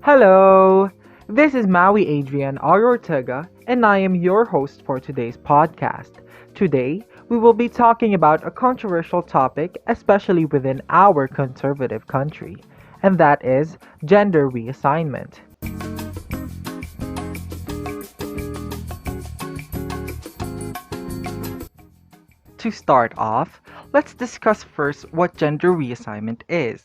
Hello! This is Maui Adrian R. Ortega, and I am your host for today's podcast. Today, we will be talking about a controversial topic, especially within our conservative country, and that is gender reassignment. To start off, let's discuss first what gender reassignment is.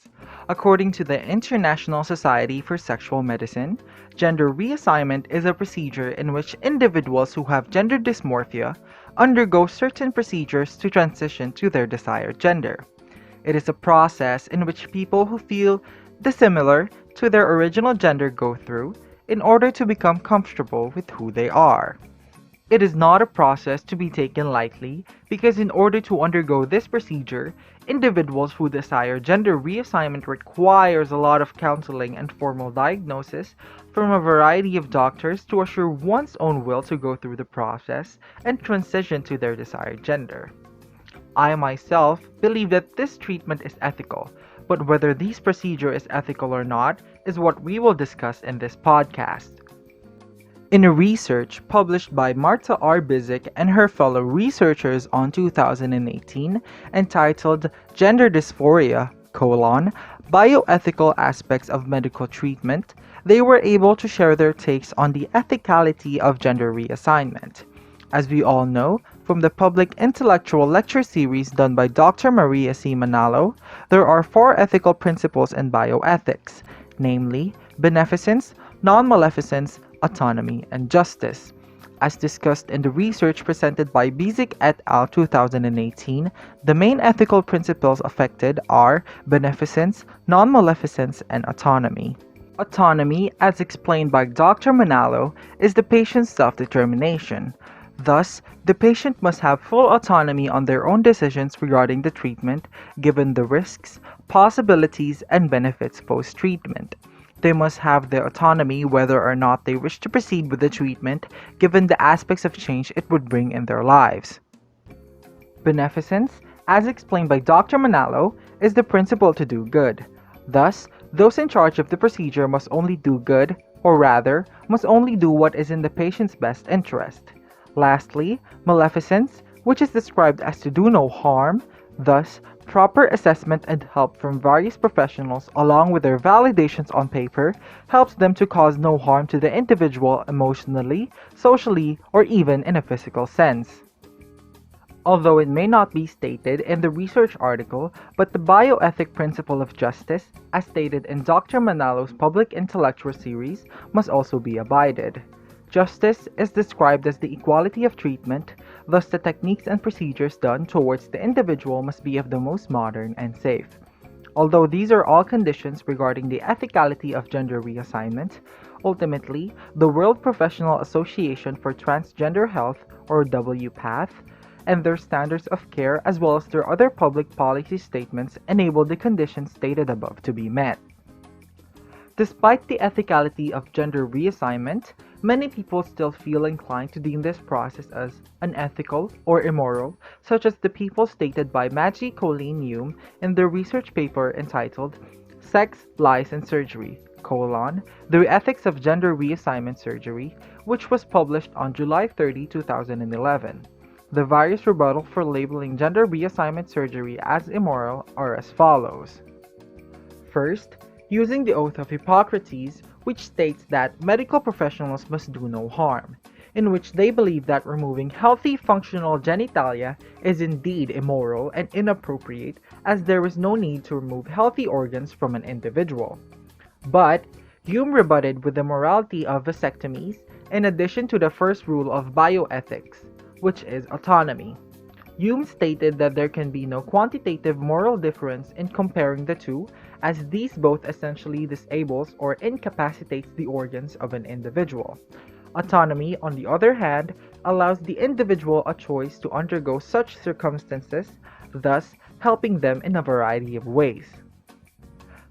According to the International Society for Sexual Medicine, gender reassignment is a procedure in which individuals who have gender dysmorphia undergo certain procedures to transition to their desired gender. It is a process in which people who feel dissimilar to their original gender go through in order to become comfortable with who they are. It is not a process to be taken lightly because in order to undergo this procedure, individuals who desire gender reassignment requires a lot of counseling and formal diagnosis from a variety of doctors to assure one's own will to go through the process and transition to their desired gender. I myself believe that this treatment is ethical, but whether this procedure is ethical or not is what we will discuss in this podcast. In a research published by Marta R. Bizik and her fellow researchers on 2018 entitled Gender Dysphoria, Bioethical Aspects of Medical Treatment, they were able to share their takes on the ethicality of gender reassignment. As we all know, from the public intellectual lecture series done by Dr. Maria C. Manalo, there are four ethical principles in bioethics, namely beneficence, non-maleficence, autonomy, and justice. As discussed in the research presented by Bizik et al. 2018, the main ethical principles affected are beneficence, non-maleficence, and autonomy. Autonomy, as explained by Dr. Manalo, is the patient's self-determination. Thus, the patient must have full autonomy on their own decisions regarding the treatment, given the risks, possibilities, and benefits post-treatment. They must have the autonomy whether or not they wish to proceed with the treatment, given the aspects of change it would bring in their lives. Beneficence, as explained by Dr. Manalo, is the principle to do good. Thus, those in charge of the procedure must only do good, or rather, must only do what is in the patient's best interest. Lastly, maleficence, which is described as to do no harm. Thus, proper assessment and help from various professionals along with their validations on paper helps them to cause no harm to the individual emotionally, socially, or even in a physical sense. Although it may not be stated in the research article, but the bioethic principle of justice, as stated in Dr. Manalo's public intellectual series, must also be abided. Justice is described as the equality of treatment, thus the techniques and procedures done towards the individual must be of the most modern and safe. Although these are all conditions regarding the ethicality of gender reassignment, ultimately, the World Professional Association for Transgender Health, or WPATH, and their standards of care as well as their other public policy statements enable the conditions stated above to be met. Despite the ethicality of gender reassignment, many people still feel inclined to deem this process as unethical or immoral, such as the people stated by Maggie Colleen Hume in their research paper entitled Sex, Lies, and Surgery, The Ethics of Gender Reassignment Surgery, which was published on July 30, 2011. The various rebuttals for labeling gender reassignment surgery as immoral are as follows. First, using the oath of Hippocrates, which states that medical professionals must do no harm, in which they believe that removing healthy functional genitalia is indeed immoral and inappropriate as there is no need to remove healthy organs from an individual. But Hume rebutted with the morality of vasectomies in addition to the first rule of bioethics, which is autonomy. Hume stated that there can be no quantitative moral difference in comparing the two, as these both essentially disables or incapacitates the organs of an individual. Autonomy, on the other hand, allows the individual a choice to undergo such circumstances, thus helping them in a variety of ways.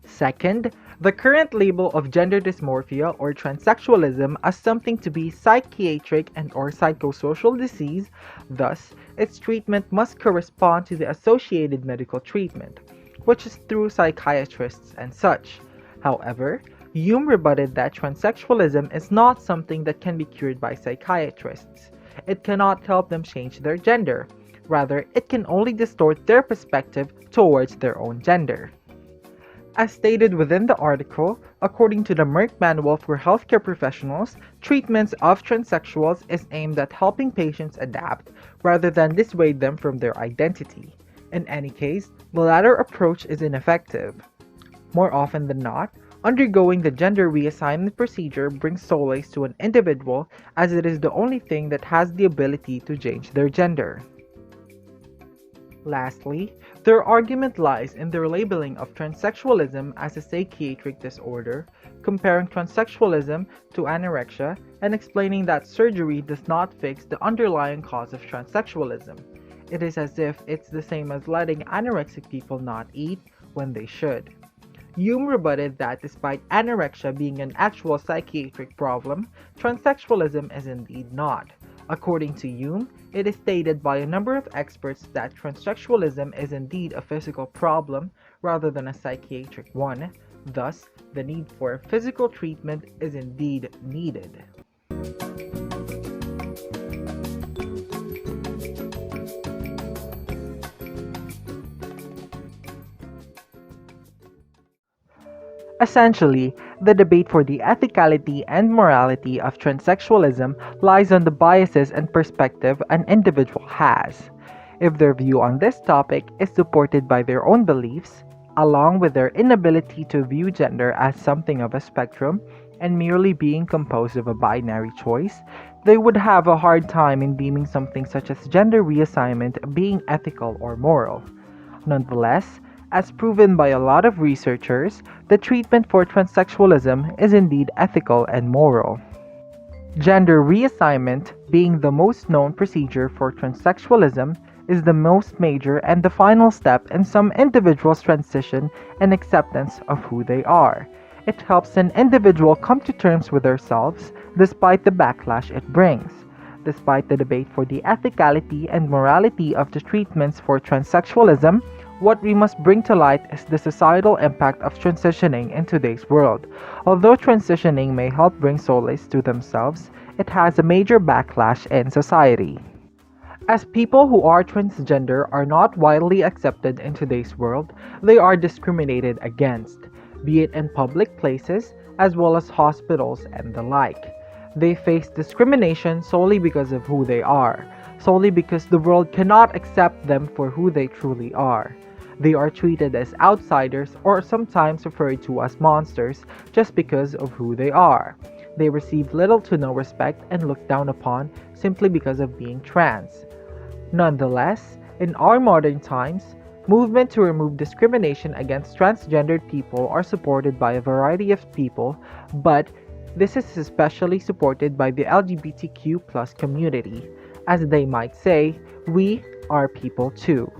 Second, the current label of gender dysmorphia or transsexualism as something to be psychiatric and or psychosocial disease, thus, its treatment must correspond to the associated medical treatment, which is through psychiatrists and such. However, Hume rebutted that transsexualism is not something that can be cured by psychiatrists. It cannot help them change their gender. Rather, it can only distort their perspective towards their own gender. As stated within the article, according to the Merck Manual for Healthcare Professionals, treatments of transsexuals is aimed at helping patients adapt rather than dissuade them from their identity. In any case, the latter approach is ineffective. More often than not, undergoing the gender reassignment procedure brings solace to an individual as it is the only thing that has the ability to change their gender. Lastly, their argument lies in their labeling of transsexualism as a psychiatric disorder, comparing transsexualism to anorexia, and explaining that surgery does not fix the underlying cause of transsexualism. It is as if it's the same as letting anorexic people not eat when they should. Hume rebutted that despite anorexia being an actual psychiatric problem, transsexualism is indeed not. According to Hume, it is stated by a number of experts that transsexualism is indeed a physical problem rather than a psychiatric one. Thus, the need for physical treatment is indeed needed. Essentially, the debate for the ethicality and morality of transsexualism lies on the biases and perspective an individual has. If their view on this topic is supported by their own beliefs, along with their inability to view gender as something of a spectrum and merely being composed of a binary choice, they would have a hard time in deeming something such as gender reassignment being ethical or moral. Nonetheless, as proven by a lot of researchers, the treatment for transsexualism is indeed ethical and moral. Gender reassignment, being the most known procedure for transsexualism, is the most major and the final step in some individuals' transition and acceptance of who they are. It helps an individual come to terms with themselves despite the backlash it brings. Despite the debate for the ethicality and morality of the treatments for transsexualism, what we must bring to light is the societal impact of transitioning in today's world. Although transitioning may help bring solace to themselves, it has a major backlash in society. As people who are transgender are not widely accepted in today's world, they are discriminated against, be it in public places as well as hospitals and the like. They face discrimination solely because of who they are, solely because the world cannot accept them for who they truly are. They are treated as outsiders or sometimes referred to as monsters just because of who they are. They receive little to no respect and looked down upon simply because of being trans. Nonetheless, in our modern times, movements to remove discrimination against transgendered people are supported by a variety of people, but this is especially supported by the LGBTQ plus community. As they might say, we are people too.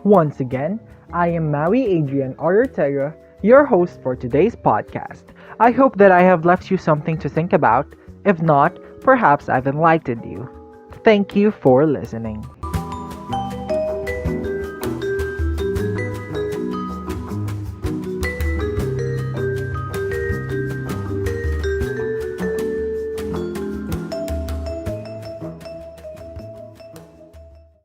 Once again, I am Maui Adrian Ortega, your host for today's podcast. I hope that I have left you something to think about. If not, perhaps I've enlightened you. Thank you for listening.